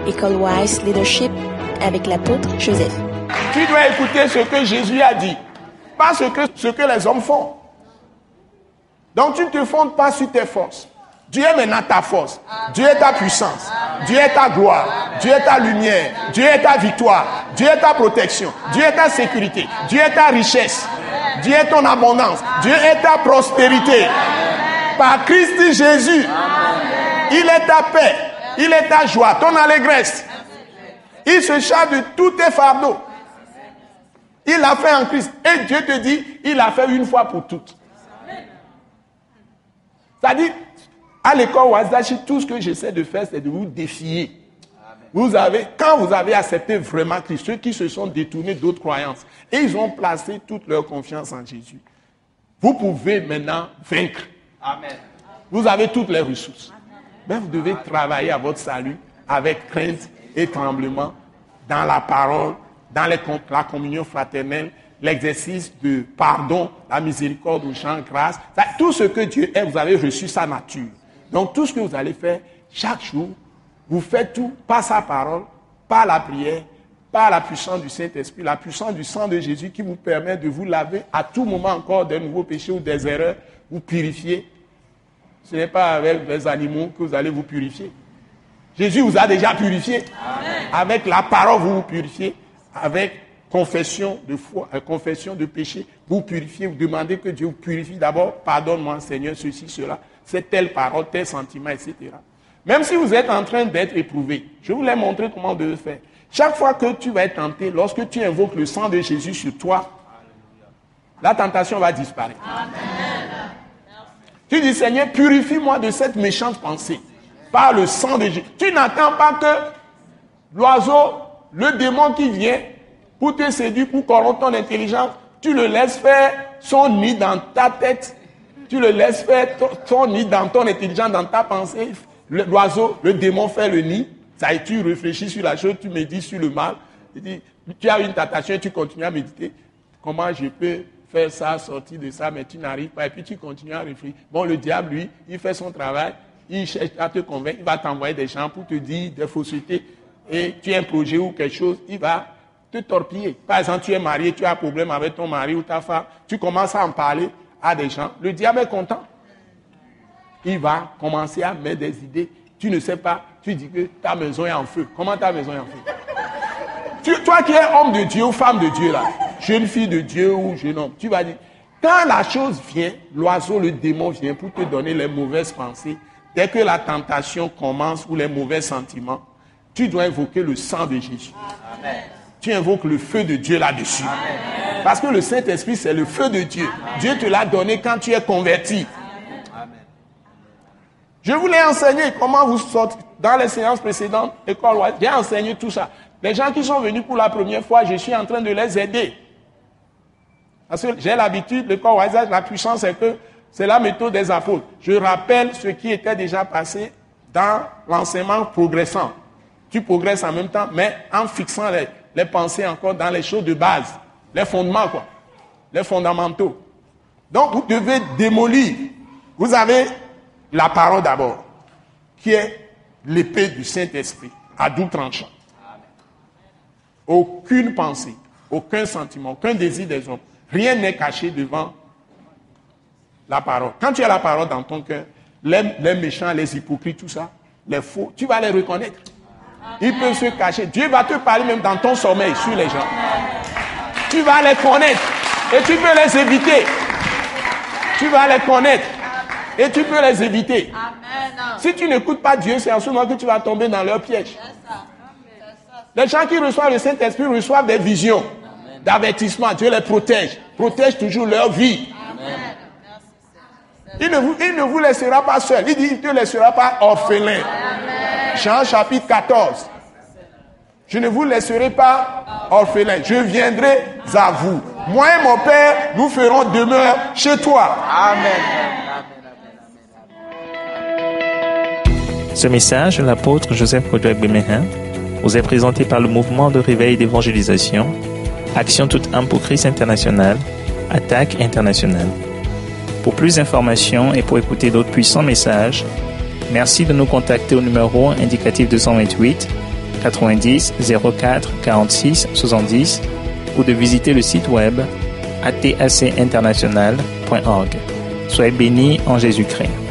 École Wise Leadership avec l'apôtre Joseph. Tu dois écouter ce que Jésus a dit, pas ce que les hommes font. Donc tu ne te fondes pas sur tes forces. Dieu est maintenant ta force. Dieu est ta puissance. Dieu est ta gloire. Dieu est ta lumière. Dieu est ta victoire. Dieu est ta protection. Dieu est ta sécurité. Dieu est ta richesse. Dieu est ton abondance. Dieu est ta prospérité. Par Christ Jésus, il est ta paix. Il est ta joie, ton allégresse. Il se charge de tous tes fardeaux. Il l'a fait en Christ. Et Dieu te dit, il l'a fait une fois pour toutes. C'est-à-dire, à l'école Wazashi, tout ce que j'essaie de faire, c'est de vous défier. Quand vous avez accepté vraiment Christ, ceux qui se sont détournés d'autres croyances, et ils ont placé toute leur confiance en Jésus, vous pouvez maintenant vaincre. Amen. Vous avez toutes les ressources. Mais vous devez travailler à votre salut avec crainte et tremblement, dans la parole, dans la communion fraternelle, l'exercice de pardon, la miséricorde, le chant de grâce. Tout ce que Dieu est, vous avez reçu sa nature. Donc tout ce que vous allez faire, chaque jour, vous faites tout par sa parole, par la prière, par la puissance du Saint-Esprit, la puissance du sang de Jésus qui vous permet de vous laver à tout moment encore des nouveaux péchés ou des erreurs, vous purifier. Ce n'est pas avec les animaux que vous allez vous purifier. Jésus vous a déjà purifié. Amen. Avec la parole, vous vous purifiez. Avec confession de foi, confession de péché, vous purifiez, vous demandez que Dieu vous purifie. D'abord, pardonne-moi Seigneur, ceci, cela. C'est telle parole, tel sentiment, etc. Même si vous êtes en train d'être éprouvé, je vous l'ai montré comment de le faire. Chaque fois que tu vas être tenté, lorsque tu invoques le sang de Jésus sur toi, la tentation va disparaître. Amen. Tu dis, Seigneur, purifie-moi de cette méchante pensée par le sang de Jésus. Tu n'attends pas que l'oiseau, le démon qui vient pour te séduire, pour corrompre ton intelligence, tu le laisses faire son nid dans ta tête. Tu le laisses faire son nid dans ton intelligence, dans ta pensée. L'oiseau, le démon fait le nid. Ça, et tu réfléchis sur la chose, tu médites sur le mal. Tu as une tentation et tu continues à méditer. Comment je peux faire ça, sortir de ça, mais tu n'arrives pas. Et puis tu continues à réfléchir. Bon, le diable, lui, il fait son travail. Il cherche à te convaincre. Il va t'envoyer des gens pour te dire des faussetés. Et tu as un projet ou quelque chose, il va te torpiller. Par exemple, tu es marié, tu as un problème avec ton mari ou ta femme. Tu commences à en parler à des gens. Le diable est content. Il va commencer à mettre des idées. Tu ne sais pas. Tu dis que ta maison est en feu. Comment ta maison est en feu? Toi qui es homme de Dieu ou femme de Dieu, là, jeune fille de Dieu ou jeune homme, tu vas dire, quand la chose vient, l'oiseau, le démon vient pour te donner les mauvaises pensées. Dès que la tentation commence ou les mauvais sentiments, tu dois invoquer le sang de Jésus. Amen. Tu invoques le feu de Dieu là-dessus. Amen. Parce que le Saint-Esprit, c'est le feu de Dieu. Amen. Dieu te l'a donné quand tu es converti. Amen. Je vous l'ai enseigné comment vous sortez. Dans les séances précédentes, École Wise, j'ai enseigné tout ça. Les gens qui sont venus pour la première fois, je suis en train de les aider. Parce que j'ai l'habitude, l'École Wise, la puissance, c'est que c'est la méthode des apôtres. Je rappelle ce qui était déjà passé dans l'enseignement progressant. Tu progresses en même temps, mais en fixant les pensées encore dans les choses de base. Les fondements, quoi. Les fondamentaux. Donc, vous devez démolir. Vous avez la parole d'abord, qui est l'épée du Saint-Esprit, à double tranchant. Aucune pensée, aucun sentiment, aucun désir des hommes. Rien n'est caché devant la parole. Quand tu as la parole dans ton cœur, les méchants, les hypocrites, tout ça, les faux, tu vas les reconnaître. Ils peuvent se cacher. Dieu va te parler même dans ton sommeil sur les gens. Tu vas les connaître et tu peux les éviter. Tu vas les connaître et tu peux les éviter. Si tu n'écoutes pas Dieu, c'est en ce moment que tu vas tomber dans leur piège. Les gens qui reçoivent le Saint-Esprit reçoivent des visions d'avertissement. Dieu les protège toujours leur vie. Il ne vous laissera pas seul. Il dit, il ne te laissera pas orphelin. Jean chapitre 14. Je ne vous laisserai pas orphelin. Je viendrai à vous. Moi et mon Père, nous ferons demeure chez toi. Amen. Ce message de l'apôtre Joseph Kodouak Bemehin vous est présenté par le mouvement de réveil d'évangélisation, Action toute âme pour Christ international, Attaque internationale. Pour plus d'informations et pour écouter d'autres puissants messages, merci de nous contacter au numéro indicatif 228 90 04 46 70 ou de visiter le site web atacinternational.org. Soyez bénis en Jésus-Christ.